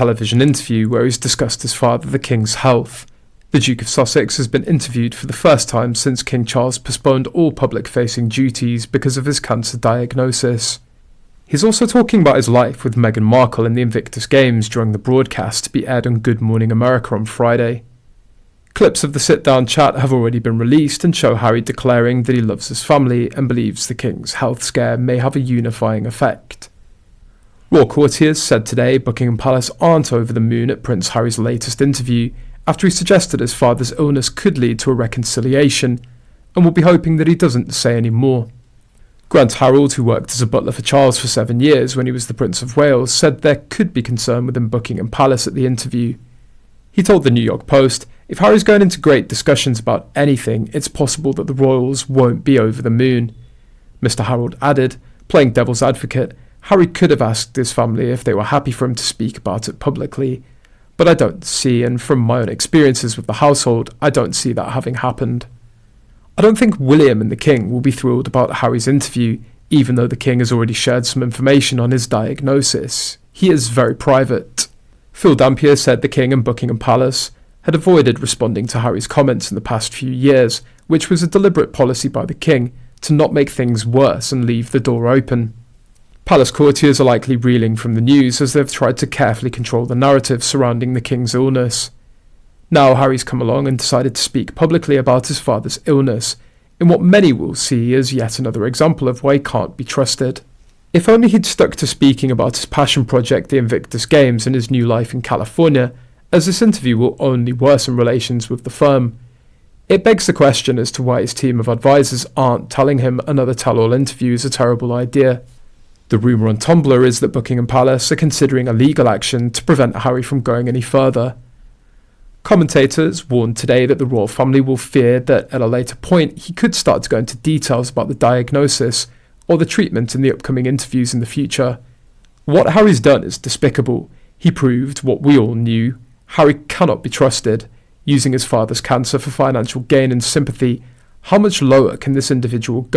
television interview where he's discussed his father, the King's health. The Duke of Sussex has been interviewed for the first time since King Charles postponed all public-facing duties because of his cancer diagnosis. He's also talking about his life with Meghan Markle in the Invictus Games during the broadcast to be aired on Good Morning America on Friday. Clips of the sit-down chat have already been released and show Harry declaring that he loves his family and believes the King's health scare may have a unifying effect. Royal courtiers said today Buckingham Palace aren't over the moon at Prince Harry's latest interview after he suggested his father's illness could lead to a reconciliation, and will be hoping that he doesn't say any more. Grant Harold, who worked as a butler for Charles for 7 years when he was the Prince of Wales, said there could be concern within Buckingham Palace at the interview. He told the New York Post, "If Harry's going into great discussions about anything, it's possible that the royals won't be over the moon." Mr. Harold added, playing devil's advocate, Harry could have asked his family if they were happy for him to speak about it publicly, but I don't see, and from my own experiences with the household, I don't see that having happened. I don't think William and the King will be thrilled about Harry's interview, even though the King has already shared some information on his diagnosis. He is very private. Phil Dampier said the King and Buckingham Palace had avoided responding to Harry's comments in the past few years, which was a deliberate policy by the King to not make things worse and leave the door open. Palace courtiers are likely reeling from the news as they've tried to carefully control the narrative surrounding the King's illness. Now Harry's come along and decided to speak publicly about his father's illness, in what many will see as yet another example of why he can't be trusted. If only he'd stuck to speaking about his passion project, the Invictus Games, and his new life in California, as this interview will only worsen relations with the firm. It begs the question as to why his team of advisors aren't telling him another tell-all interview is a terrible idea. The rumour on Tumblr is that Buckingham Palace are considering a legal action to prevent Harry from going any further. Commentators warned today that the royal family will fear that at a later point he could start to go into details about the diagnosis or the treatment in the upcoming interviews in the future. What Harry's done is despicable. He proved what we all knew. Harry cannot be trusted. Using his father's cancer for financial gain and sympathy, how much lower can this individual go?